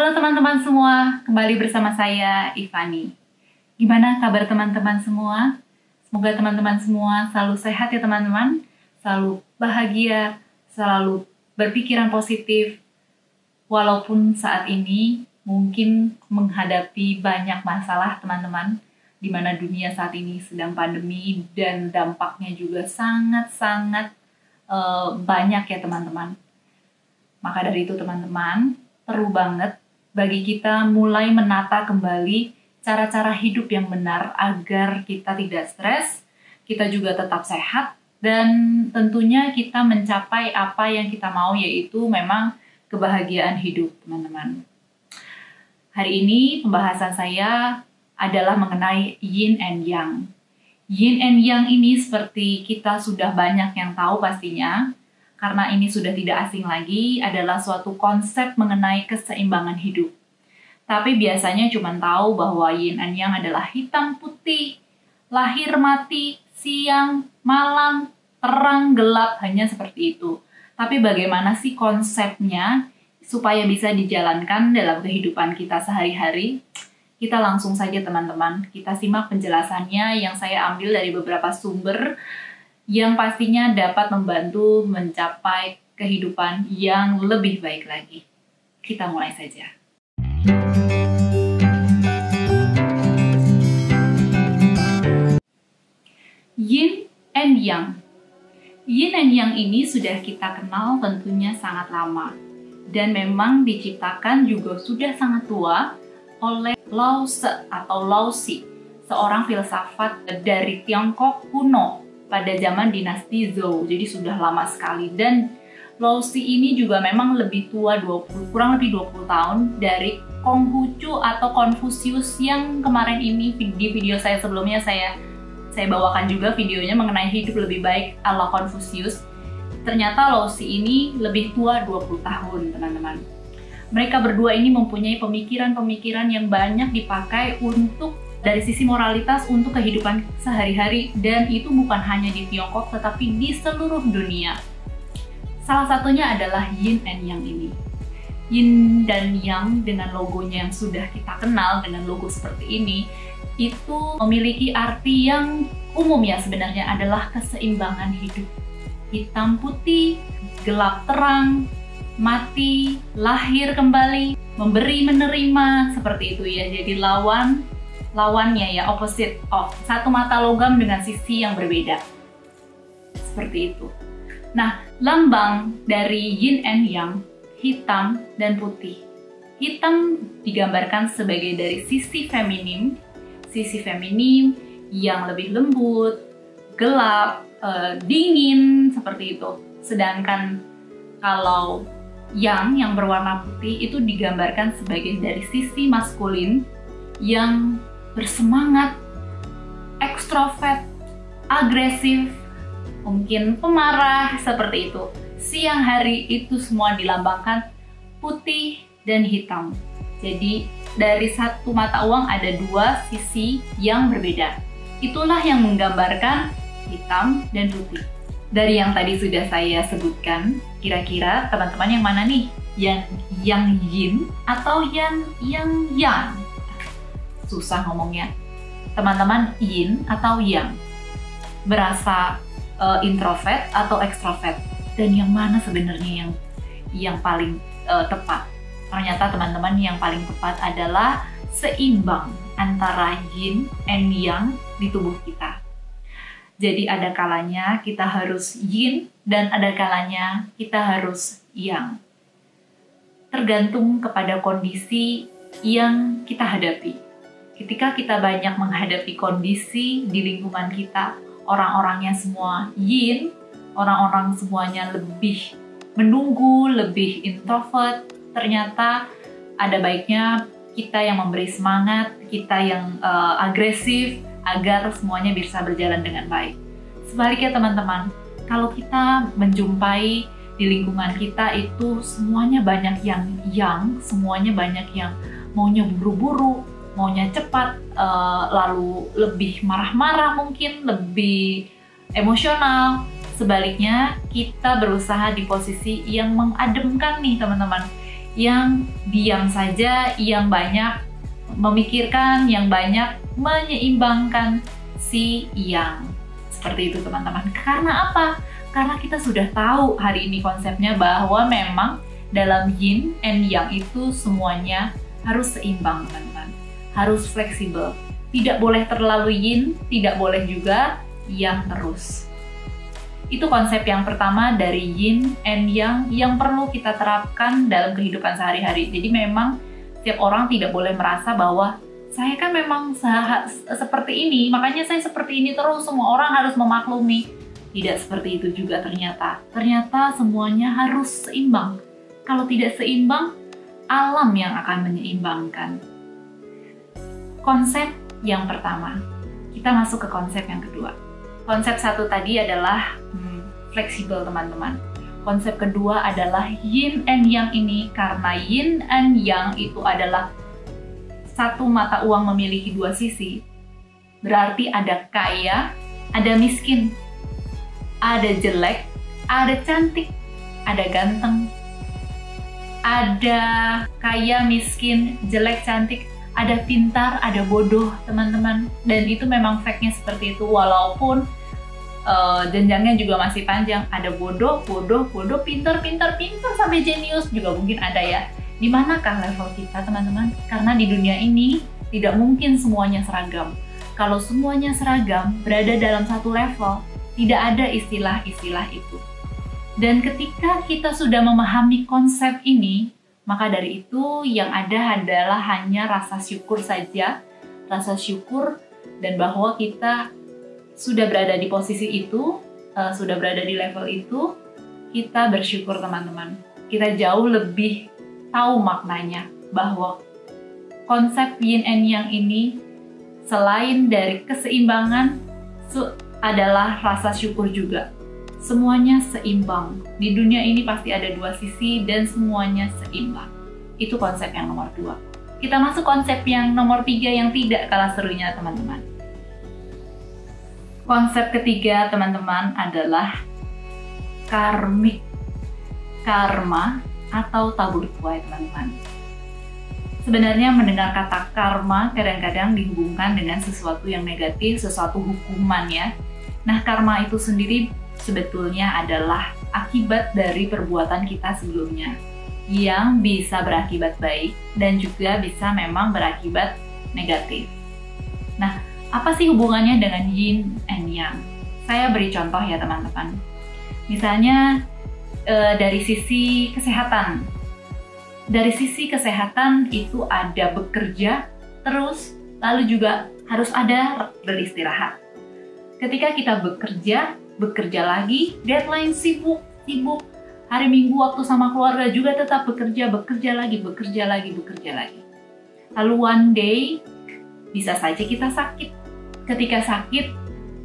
Halo teman-teman semua, kembali bersama saya Ivani. Gimana kabar teman-teman semua? Semoga teman-teman semua selalu sehat ya teman-teman, selalu bahagia, selalu berpikiran positif. Walaupun saat ini mungkin menghadapi banyak masalah teman-teman, di mana dunia saat ini sedang pandemi dan dampaknya juga sangat-sangat banyak ya teman-teman. Maka dari itu teman-teman, perlu banget bagi kita mulai menata kembali cara-cara hidup yang benar agar kita tidak stres, kita juga tetap sehat, dan tentunya kita mencapai apa yang kita mau, yaitu memang kebahagiaan hidup teman-teman. Hari ini pembahasan saya adalah mengenai yin and yang. Yin and yang ini seperti kita sudah banyak yang tahu pastinya, karena ini sudah tidak asing lagi, adalah suatu konsep mengenai keseimbangan hidup. Tapi biasanya cuma tahu bahwa yin and yang adalah hitam putih, lahir mati, siang, malam, terang, gelap, hanya seperti itu. Tapi bagaimana sih konsepnya supaya bisa dijalankan dalam kehidupan kita sehari-hari? Kita langsung saja teman-teman, kita simak penjelasannya yang saya ambil dari beberapa sumber yang pastinya dapat membantu mencapai kehidupan yang lebih baik lagi. Kita mulai saja. Yin and Yang. Yin and Yang ini sudah kita kenal tentunya sangat lama, dan memang diciptakan juga sudah sangat tua oleh Lao Tse atau Lao Xi, seorang filsafat dari Tiongkok kuno pada zaman dinasti Zhou, jadi sudah lama sekali. Dan Lao Tse ini juga memang lebih tua, kurang lebih 20 tahun dari Konghucu atau Konfusius yang kemarin ini di video saya sebelumnya saya bawakan juga videonya mengenai hidup lebih baik ala Konfusius. Ternyata Lao Tse ini lebih tua 20 tahun teman-teman. Mereka berdua ini mempunyai pemikiran-pemikiran yang banyak dipakai untuk dari sisi moralitas untuk kehidupan sehari-hari, dan itu bukan hanya di Tiongkok tetapi di seluruh dunia. Salah satunya adalah yin and yang ini. Yin dan yang dengan logonya yang sudah kita kenal dengan logo seperti ini, itu memiliki arti yang umum ya sebenarnya, adalah keseimbangan hidup. Hitam putih, gelap terang, mati, lahir kembali, memberi menerima, seperti itu ya. Jadi lawannya ya, opposite of, satu mata logam dengan sisi yang berbeda, seperti itu. Nah, lambang dari yin and yang, hitam dan putih. Hitam digambarkan sebagai dari sisi feminim yang lebih lembut, gelap, dingin, seperti itu. Sedangkan kalau yang berwarna putih itu digambarkan sebagai dari sisi maskulin yang bersemangat, ekstrovert, agresif, mungkin pemarah, seperti itu. Siang hari itu semua dilambangkan putih dan hitam. Jadi dari satu mata uang ada dua sisi yang berbeda. Itulah yang menggambarkan hitam dan putih. Dari yang tadi sudah saya sebutkan, kira-kira teman-teman yang mana nih? Yang yin atau yang yang? Susah ngomongnya. Teman-teman, yin atau yang? Berasa introvert atau ekstrovert? Dan yang mana sebenarnya yang paling tepat? Ternyata teman-teman yang paling tepat adalah seimbang antara yin and yang di tubuh kita. Jadi ada kalanya kita harus yin dan ada kalanya kita harus yang. Tergantung kepada kondisi yang kita hadapi. Ketika kita banyak menghadapi kondisi di lingkungan kita, orang-orangnya semua yin, orang-orang semuanya lebih menunggu, lebih introvert, ternyata ada baiknya kita yang memberi semangat, kita yang agresif, agar semuanya bisa berjalan dengan baik. Sebaliknya teman-teman, kalau kita menjumpai di lingkungan kita itu semuanya banyak yang, semuanya banyak yang maunya buru-buru, maunya cepat, lalu lebih marah-marah mungkin, lebih emosional. Sebaliknya, kita berusaha di posisi yang mengademkan nih teman-teman, yang diam saja, yang banyak memikirkan, yang banyak menyeimbangkan si yang. Seperti itu teman-teman. Karena apa? Karena kita sudah tahu hari ini konsepnya bahwa memang dalam yin and yang itu semuanya harus seimbang teman-teman. Harus fleksibel. Tidak boleh terlalu yin, tidak boleh juga yang terus. Itu konsep yang pertama dari yin and yang perlu kita terapkan dalam kehidupan sehari-hari. Jadi memang setiap orang tidak boleh merasa bahwa saya kan memang seperti ini, makanya saya seperti ini terus, semua orang harus memaklumi. Tidak seperti itu juga ternyata. Ternyata semuanya harus seimbang. Kalau tidak seimbang, alam yang akan menyeimbangkan. Konsep yang pertama. Kita masuk ke konsep yang kedua. Konsep satu tadi adalah fleksibel teman-teman. Konsep kedua adalah yin and yang ini, karena yin and yang itu adalah satu mata uang memiliki dua sisi. Berarti ada kaya, ada miskin, ada jelek, ada cantik, ada ganteng, ada kaya, miskin, jelek, cantik, ada pintar, ada bodoh teman-teman. Dan itu memang fact-nya seperti itu, walaupun jenjangnya juga masih panjang. Ada bodoh, pintar sampai jenius juga mungkin ada ya. Di manakah level kita teman-teman? Karena di dunia ini tidak mungkin semuanya seragam. Kalau semuanya seragam, berada dalam satu level, tidak ada istilah-istilah itu. Dan ketika kita sudah memahami konsep ini, maka dari itu yang ada adalah hanya rasa syukur saja, rasa syukur, dan bahwa kita sudah berada di posisi itu, sudah berada di level itu, kita bersyukur teman-teman. Kita jauh lebih tahu maknanya bahwa konsep yin and yang ini selain dari keseimbangan adalah rasa syukur juga. Semuanya seimbang. Di dunia ini pasti ada dua sisi dan semuanya seimbang. Itu konsep yang nomor 2. Kita masuk konsep yang nomor 3 yang tidak kalah serunya teman-teman. Konsep ketiga teman-teman adalah karmik, karma atau tabur tuai teman-teman. Sebenarnya mendengar kata karma kadang-kadang dihubungkan dengan sesuatu yang negatif, sesuatu hukuman ya. Nah, karma itu sendiri sebetulnya adalah akibat dari perbuatan kita sebelumnya yang bisa berakibat baik dan juga bisa memang berakibat negatif. Nah, apa sih hubungannya dengan yin and yang? Saya beri contoh ya teman-teman. Misalnya dari sisi kesehatan. Dari sisi kesehatan itu ada bekerja terus, lalu juga harus ada beristirahat. Ketika kita bekerja lagi, deadline sibuk. Hari Minggu waktu sama keluarga juga tetap bekerja lagi. Lalu one day, bisa saja kita sakit. Ketika sakit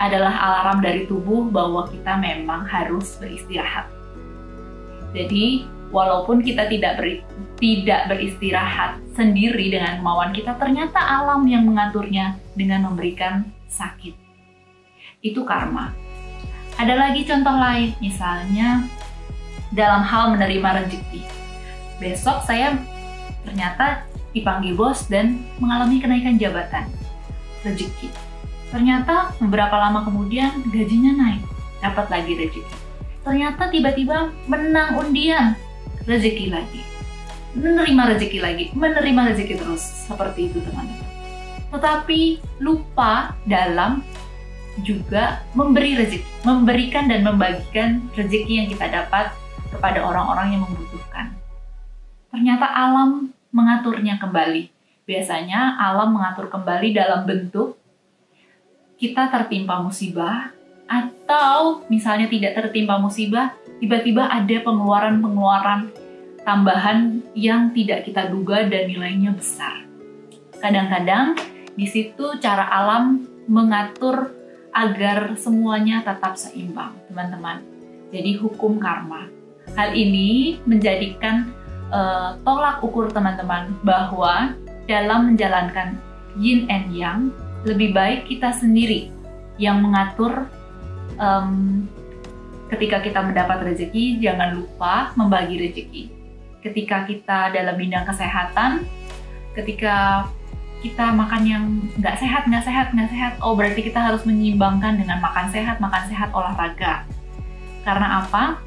adalah alarm dari tubuh bahwa kita memang harus beristirahat. Jadi, walaupun kita tidak beristirahat sendiri dengan kemauan kita, ternyata alam yang mengaturnya dengan memberikan sakit. Itu karma. Ada lagi contoh lain, misalnya dalam hal menerima rezeki. Besok saya ternyata dipanggil bos dan mengalami kenaikan jabatan. Rezeki. Ternyata beberapa lama kemudian gajinya naik, dapat lagi rezeki. Ternyata tiba-tiba menang undian, rezeki lagi. Menerima rezeki terus, seperti itu teman-teman. Tetapi lupa dalam juga memberi rezeki, memberikan dan membagikan rezeki yang kita dapat kepada orang-orang yang membutuhkan. Ternyata alam mengaturnya kembali. Biasanya alam mengatur kembali dalam bentuk kita tertimpa musibah, atau misalnya tidak tertimpa musibah, tiba-tiba ada pengeluaran tambahan yang tidak kita duga dan nilainya besar. Kadang-kadang di situ cara alam mengatur agar semuanya tetap seimbang, teman-teman. Jadi hukum karma. Hal ini menjadikan tolak ukur teman-teman bahwa dalam menjalankan yin and yang, lebih baik kita sendiri yang mengatur. Ketika kita mendapat rezeki, jangan lupa membagi rezeki. ketika kita dalam bidang kesehatan, ketika kita makan yang nggak sehat, oh berarti kita harus menyeimbangkan dengan makan sehat, olahraga. Karena apa?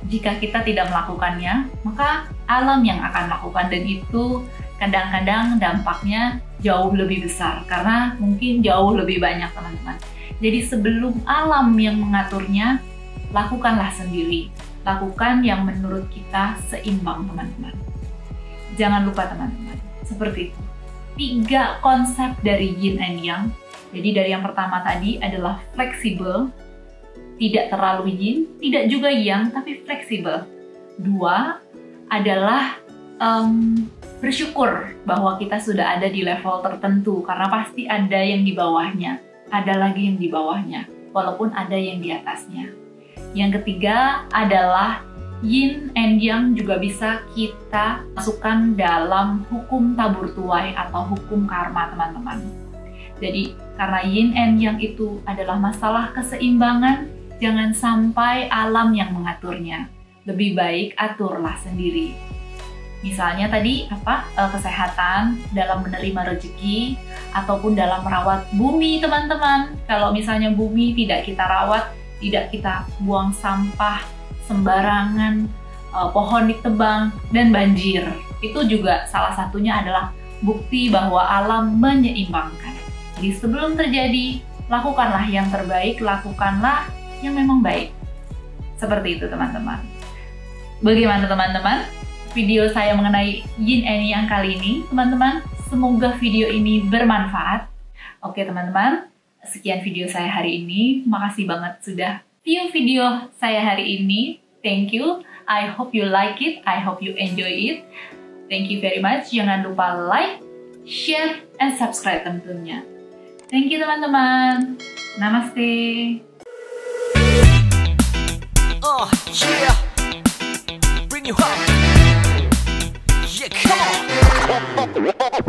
Jika kita tidak melakukannya, maka alam yang akan melakukan, dan itu kadang-kadang dampaknya jauh lebih besar, karena mungkin jauh lebih banyak teman-teman. Jadi sebelum alam yang mengaturnya, lakukanlah sendiri. Lakukan yang menurut kita seimbang teman-teman. Jangan lupa teman-teman, seperti itu. 3 konsep dari yin and yang. Jadi dari yang pertama tadi adalah fleksibel, tidak terlalu yin, tidak juga yang, tapi fleksibel. 2 adalah bersyukur bahwa kita sudah ada di level tertentu, karena pasti ada yang di bawahnya, ada lagi yang di bawahnya, walaupun ada yang di atasnya. Yang ketiga adalah yin and yang juga bisa kita masukkan dalam hukum tabur tuai atau hukum karma teman-teman. Jadi karena yin and yang itu adalah masalah keseimbangan, jangan sampai alam yang mengaturnya. Lebih baik aturlah sendiri. Misalnya tadi kesehatan dalam menerima rezeki ataupun dalam merawat bumi teman-teman. Kalau misalnya bumi tidak kita rawat, tidak kita buang sampah sembarangan, pohon ditebang, dan banjir. Itu juga salah satunya adalah bukti bahwa alam menyeimbangkan. Jadi sebelum terjadi, lakukanlah yang terbaik, lakukanlah yang memang baik. Seperti itu teman-teman. Bagaimana teman-teman? Video saya mengenai yin and yang kali ini, teman-teman. Semoga video ini bermanfaat. Oke teman-teman, sekian video saya hari ini. Makasih banget sudah view video saya hari ini. Thank you. I hope you like it. I hope you enjoy it. Thank you very much. Jangan lupa like, share, and subscribe tentunya. Thank you teman-teman. Namaste. Oh yeah, bring you up. Yeah, come on.